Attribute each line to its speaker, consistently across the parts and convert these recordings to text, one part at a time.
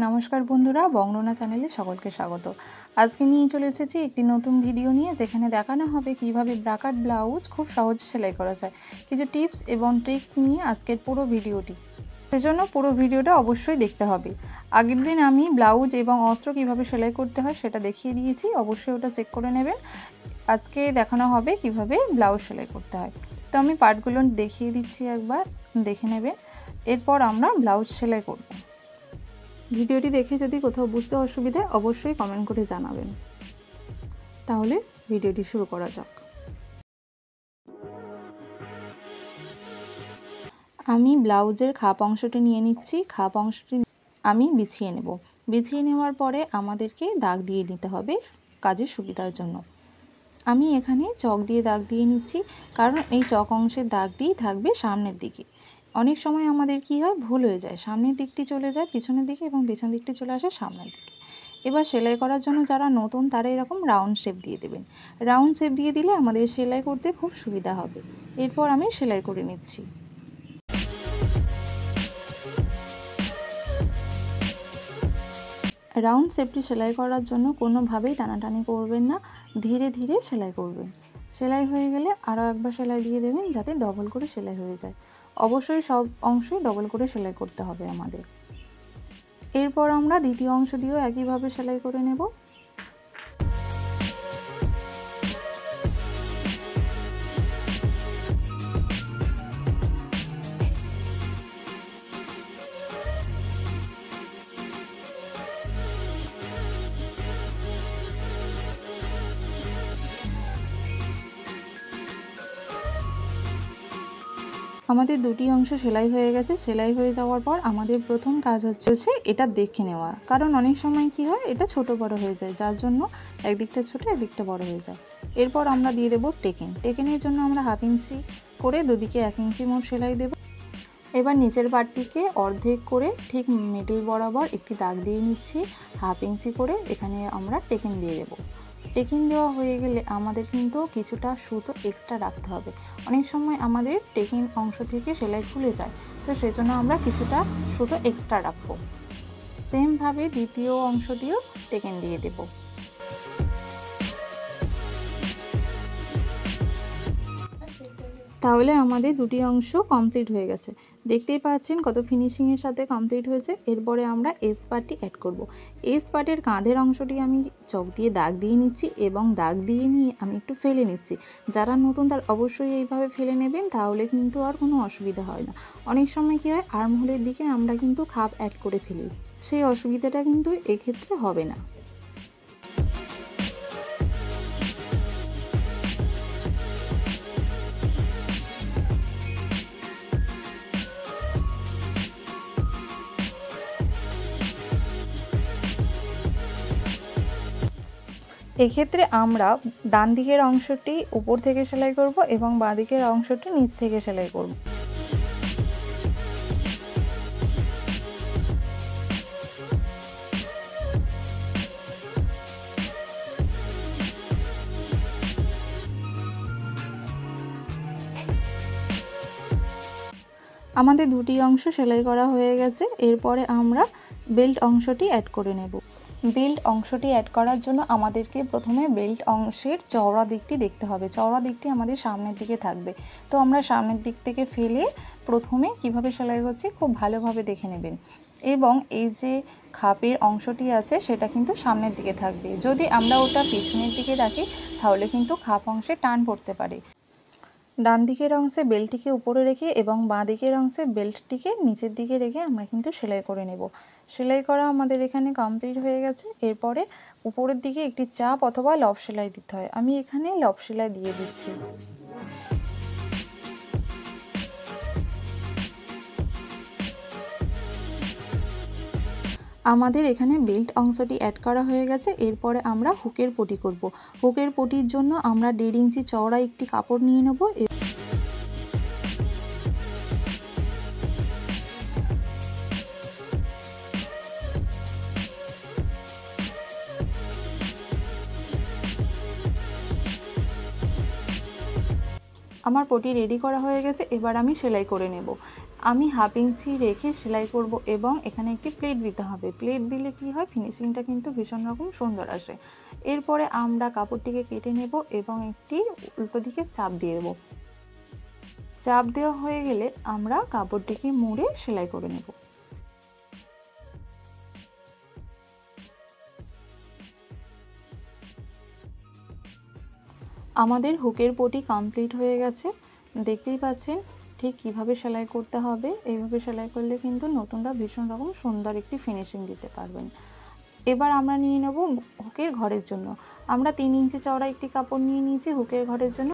Speaker 1: নমস্কার বন্ধুরা, বঙ্গনা চ্যানেলে সকলকে স্বাগত। আজকে নিয়ে চলে এসেছি একটি নতুন ভিডিও নিয়ে, যেখানে দেখানো হবে কিভাবে ব্রাকাট ব্লাউজ খুব সহজে সেলাই করা যায়। কিছু টিপস এবং ট্রিক্স নিয়ে আজকের পুরো ভিডিওটি, সেজন্য পুরো ভিডিওটা অবশ্যই দেখতে হবে। আগের দিন আমি ব্লাউজ এবং অস্ত্র কিভাবে সেলাই করতে হয় সেটা দেখিয়ে দিয়েছি, অবশ্যই ওটা চেক করে নেবেন। আজকে দেখানো হবে কিভাবে ব্লাউজ সেলাই করতে হয়। তো আমি পার্টগুলো দেখিয়ে দিচ্ছি, একবার দেখে নেবেন, এরপর আমরা ব্লাউজ সেলাই করব। ভিডিওটি দেখে যদি কোথাও বুঝতে অসুবিধা অবশ্যই কমেন্ট করে জানাবেন। তাহলে ভিডিওটি শুরু করা যাক। আমি ব্লাউজের খাপ অংশটি নিয়ে নিচ্ছি। খাপ অংশটি আমি বিছিয়ে নেব। বিছিয়ে নেওয়ার পরে আমাদেরকে দাগ দিয়ে নিতে হবে কাজের সুবিধার জন্য। আমি এখানে চক দিয়ে দাগ দিয়ে নিচ্ছি, কারণ এই চক অংশের দাগটি থাকবে সামনের দিকে। অনেক সময় আমাদের কি হয়, ভুল হয়ে যায়, সামনের দিকটি চলে যায় পিছনের দিকে এবং পেছন দিকটি চলে আসে সামনের দিকে। এবার সেলাই করার জন্য যারা নতুন তারা এরকম রাউন্ড শেপ দিয়ে দেবেন। রাউন্ড শেপ দিয়ে দিলে আমাদের সেলাই করতে খুব সুবিধা হবে। এরপর আমি সেলাই করে নিচ্ছি। রাউন্ড শেপটি সেলাই করার জন্য কোনোভাবেই টানাটানি করবেন না, ধীরে ধীরে সেলাই করবেন। সেলাই হয়ে গেলে আরও একবার সেলাই দিয়ে দেবেন, যাতে ডবল করে সেলাই হয়ে যায়। অবশ্যই সব অংশই ডবল করে সেলাই করতে হবে আমাদের। এরপর আমরা দ্বিতীয় অংশটিও একইভাবে সেলাই করে নেব। আমাদের দুটি অংশ সেলাই হয়ে গেছে। সেলাই হয়ে যাওয়ার পর আমাদের প্রথম কাজ হচ্ছে এটা দেখে নেওয়া, কারণ অনেক সময় কি হয়, এটা ছোট বড় হয়ে যায়, যার জন্য একদিকটা ছোট একদিকটা বড় হয়ে যায়। এরপর আমরা দিয়ে দেবো টেকেন। টেকেনের জন্য আমরা 1/2 ইঞ্চি করে দুদিকে 1 ইঞ্চি মোট সেলাই দেব। এবার নিচের পাটটিকে অর্ধেক করে ঠিক মিডল বরাবর একটি দাগ দিয়ে নিচ্ছি 1/2 ইঞ্চি করে। এখানে আমরা টেকেন দিয়ে দেবো। টেকিং দেওয়া হয়ে গেলে আমাদের কিন্তু কিছুটা সুতো এক্সট্রা রাখতে হবে। অনেক সময় আমাদের টেকিং অংশ থেকে সেলাই খুলে যায়, তো সেজন্য আমরা কিছুটা সুতো এক্সট্রা রাখবো। সেমভাবে দ্বিতীয় অংশটিও টেকিং দিয়ে দেব। তাহলে আমাদের দুটি অংশ কমপ্লিট হয়ে গেছে। দেখতেই পাচ্ছেন কত ফিনিশিংয়ের সাথে কমপ্লিট হয়েছে। এরপরে আমরা এস পার্টটি অ্যাড করব। এস পার্টের কাঁধের অংশটি আমি চক দিয়ে দাগ দিয়ে নিচ্ছি এবং দাগ দিয়ে নিয়ে আমি একটু ফেলে নিচ্ছি। যারা নতুন তারা অবশ্যই এইভাবে ফেলে নেবেন, তাহলে কিন্তু আর কোনো অসুবিধা হয় না। অনেক সময় কী হয়, আর্মহোলের দিকে আমরা কিন্তু খাপ অ্যাড করে ফেলি, সেই অসুবিধাটা কিন্তু এক্ষেত্রে হবে না। এক্ষেত্রে আমরা ডান দিকের অংশটি উপর থেকে সেলাই করব এবং বাঁ দিকের অংশটি নিচ থেকে সেলাই করব। আমাদের দুটি অংশ সেলাই করা হয়ে গেছে। এরপরে আমরা বেল্ট অংশটি অ্যাড করে নেব। বেল্ট অংশটি অ্যাড করার জন্য আমাদেরকে প্রথমে বেল্ট অংশের চওড়া দিকটি দেখতে হবে। চওড়া দিকটি আমাদের সামনের দিকে থাকবে, তো আমরা সামনের দিক থেকে ফেলে প্রথমে কিভাবে সেলাই করছি খুব ভালোভাবে দেখে নেবেন। এবং এই যে খাপের অংশটি আছে সেটা কিন্তু সামনের দিকে থাকবে। যদি আমরা ওটা পিছনের দিকে রাখি তাহলে কিন্তু খাপ অংশে টান পড়তে পারে। ডান দিকের অংশে বেল্টটিকে উপরে রেখে এবং বাঁ দিকের অংশে বেল্টটিকে নিচের দিকে রেখে আমরা কিন্তু সেলাই করে নেব। সেলাই করা আমাদের এখানে কমপ্লিট হয়ে গেছে। এরপরে উপরের দিকে একটি চাপ অথবা লব সেলাই দিতে হয়। আমি এখানে লব সেলাই দিয়ে দিচ্ছি। আমাদের এখানে বেল্ট অংশটি অ্যাড করা হয়ে গেছে। এরপরে আমরা হুকের পটি করব। হুকের পটির জন্য আমরা 1.5 ইঞ্চি চওড়া একটি কাপড় নিয়ে নেব। আমার পটি রেডি করা হয়ে গেছে। এবার আমি সেলাই করে নেব। আমি 1/2 ইঞ্চি রেখে সেলাই করব এবং এখানে একটি প্লেট দিতে হবে। প্লেট দিলে কি হয়, ফিনিশিংটা কিন্তু ভীষণ রকম সুন্দর আসে। এরপরে আমরা কাপড়টিকে কেটে নেব এবং একটি উল্টো দিকে চাপ দিয়ে দেব। চাপ দেওয়া হয়ে গেলে আমরা কাপড়টিকে মুড়ে সেলাই করে নেব। আমাদের হুকের পটি কমপ্লিট হয়ে গেছে, দেখতেই পাচ্ছেন ঠিক কিভাবে সেলাই করতে হবে। এইভাবে সেলাই করলে কিন্তু নতুনরা ভীষণ রকম সুন্দর একটি ফিনিশিং দিতে পারবেন। এবার আমরা নিয়ে নেব হুকের ঘরের জন্য। আমরা 3 ইঞ্চি চওড়া একটি কাপড় নিয়ে নিয়েছি হুকের ঘরের জন্য।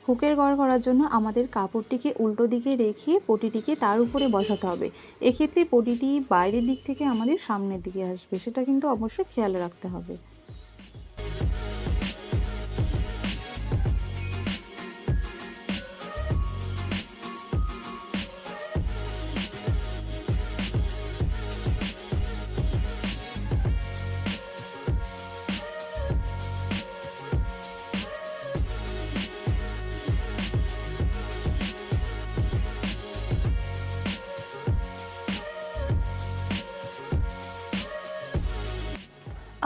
Speaker 1: হুকের ঘর করার জন্য আমাদের কাপড়টিকে উল্টো দিকে রেখে পটিটিকে তার উপরে বসাতে হবে। এক্ষেত্রে পটিটি বাইরের দিক থেকে আমাদের সামনের দিকে আসবে, সেটা কিন্তু অবশ্যই খেয়াল রাখতে হবে।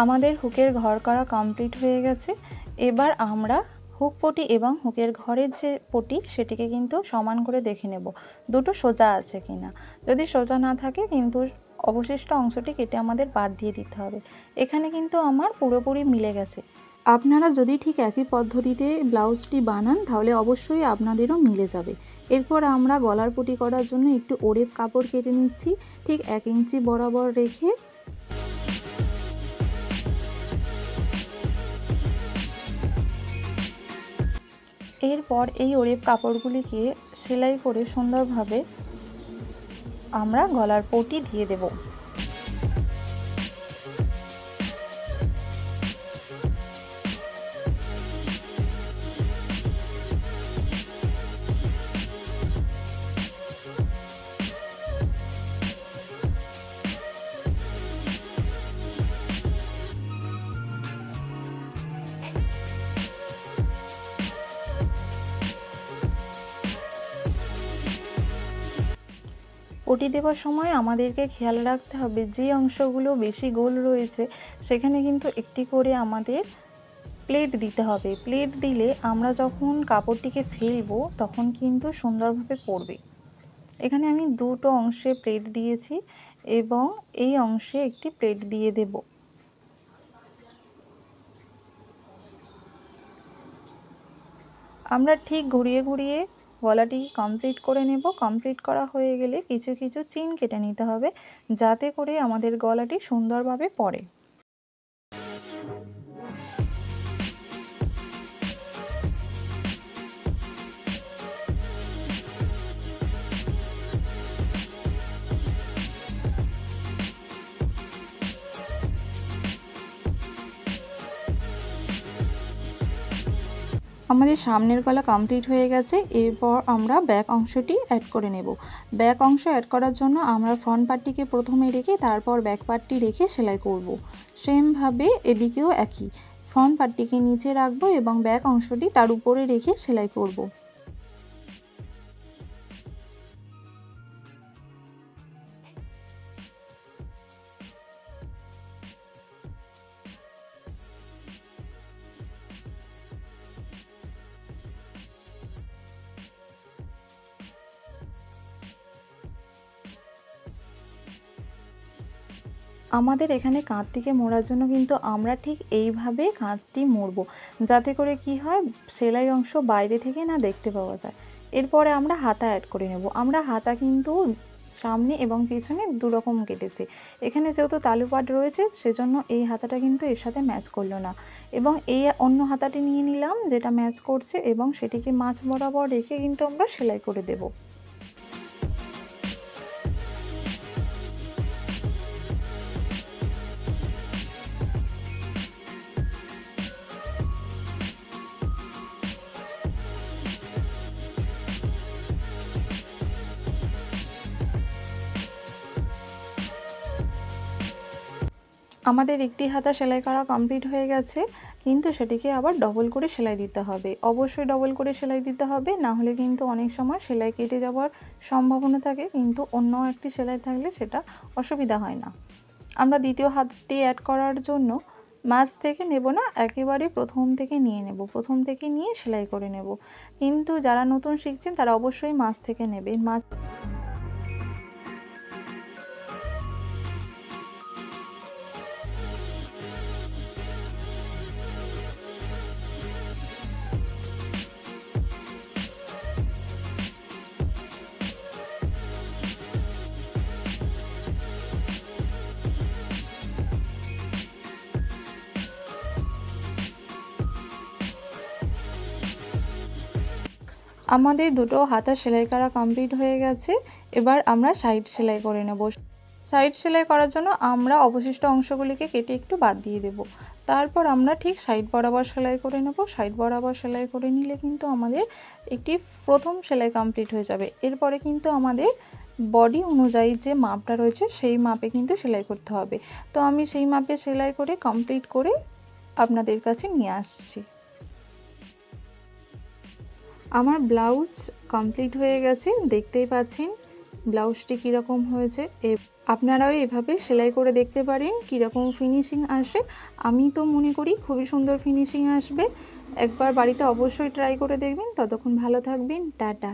Speaker 1: আমাদের হুকের ঘর করা কমপ্লিট হয়ে গেছে। এবার আমরা হুক পটি এবং হুকের ঘরের যে পটি সেটিকে কিন্তু সমান করে দেখে নেব দুটো সোজা আছে কিনা। যদি সোজা না থাকে কিন্তু অবশিষ্ট অংশটি কেটে আমাদের বাদ দিয়ে দিতে হবে। এখানে কিন্তু আমার পুরোপুরি মিলে গেছে। আপনারা যদি ঠিক একই পদ্ধতিতে ব্লাউজটি বানান তাহলে অবশ্যই আপনাদেরও মিলে যাবে। এরপর আমরা গলার পটি করার জন্য একটু ওড়েপ কাপড় কেটে নিচ্ছি ঠিক 1 ইঞ্চি বরাবর রেখে। এরপর এই ওড়েপ কাপড়গুলিকে সেলাই করে সুন্দরভাবে আমরা গলার পটি দিয়ে দেব। পটি দেওয়ার সময় আমাদেরকে খেয়াল রাখতে হবে যে অংশগুলো বেশি গোল রয়েছে সেখানে কিন্তু একটি করে আমাদের প্লেট দিতে হবে। প্লেট দিলে আমরা যখন কাপড়টিকে ফেলবো তখন কিন্তু সুন্দরভাবে পড়বে। এখানে আমি দুটো অংশে প্লেট দিয়েছি এবং এই অংশে একটি প্লেট দিয়ে দেব। আমরা ঠিক ঘুরিয়ে ঘুরিয়ে গলাটি কমপ্লিট করে নেব। কমপ্লিট করা হয়ে গেলে কিছু কিছু চিন কেটে নিতে হবে যাতে করে আমাদের গলাটি সুন্দরভাবে পড়ে। আমাদের সামনের গলা কমপ্লিট হয়ে গেছে। এরপর আমরা ব্যাক অংশটি অ্যাড করে নেব। ব্যাক অংশ অ্যাড করার জন্য আমরা ফ্রন্ট পার্টটিকে প্রথমে রেখে তারপর ব্যাক পার্টটি রেখে সেলাই করব। সেমভাবে এদিকেও একই, ফ্রন্ট পার্টটিকে নিচে রাখবো এবং ব্যাক অংশটি তার উপরে রেখে সেলাই করব। আমাদের এখানে কাঁধটিকে মোড়ার জন্য কিন্তু আমরা ঠিক এইভাবে কাঁধটি মুড়ব যাতে করে কি হয় সেলাই অংশ বাইরে থেকে না দেখতে পাওয়া যায়। এরপরে আমরা হাতা অ্যাড করে নেব। আমরা হাতা কিন্তু সামনে এবং পিছনে দুরকম কেটেছি। এখানে যেহেতু তালু পাট রয়েছে সেজন্য এই হাতাটা কিন্তু এর সাথে ম্যাচ করলো না এবং এই অন্য হাতাটি নিয়ে নিলাম যেটা ম্যাচ করছে এবং সেটিকে মাঝ বরাবর রেখে কিন্তু আমরা সেলাই করে দেব। আমাদের একটি হাতা সেলাই করা কমপ্লিট হয়ে গেছে, কিন্তু সেটিকে আবার ডবল করে সেলাই দিতে হবে। অবশ্যই ডবল করে সেলাই দিতে হবে, না হলে কিন্তু অনেক সময় সেলাই কেটে যাওয়ার সম্ভাবনা থাকে, কিন্তু অন্য একটি সেলাই থাকলে সেটা অসুবিধা হয় না। আমরা দ্বিতীয় হাতটি অ্যাড করার জন্য মাঝ থেকে নেব না, একেবারে প্রথম থেকে নিয়ে নেব। প্রথম থেকে নিয়ে সেলাই করে নেব, কিন্তু যারা নতুন শিখছেন তারা অবশ্যই মাঝ থেকে নেবেন। আমাদের দুটো হাতা সেলাই করা কমপ্লিট হয়ে গেছে। এবার আমরা সাইড সেলাই করে নেব। সাইড সেলাই করার জন্য আমরা অবশিষ্ট অংশগুলিকে কেটে একটু বাদ দিয়ে দেব। তারপর আমরা ঠিক সাইড বরাবর সেলাই করে নেব। সাইড বরাবর সেলাই করে নিলে কিন্তু আমাদের একটি প্রথম সেলাই কমপ্লিট হয়ে যাবে। এরপরে কিন্তু আমাদের বডি অনুযায়ী যে মাপটা রয়েছে সেই মাপে কিন্তু সেলাই করতে হবে। তো আমি সেই মাপে সেলাই করে কমপ্লিট করে আপনাদের কাছে নিয়ে আসছি। আমার ব্লাউজ কমপ্লিট হয়ে গেছে, দেখতেই পাচ্ছেন ব্লাউজটি কীরকম হয়েছে। আপনারাও এভাবে সেলাই করে দেখতে পারেন কীরকম ফিনিশিং আসে। আমি তো মনে করি খুবই সুন্দর ফিনিশিং আসবে। একবার বাড়িতে অবশ্যই ট্রাই করে দেখবেন। ততক্ষণ ভালো থাকবেন, টাটা।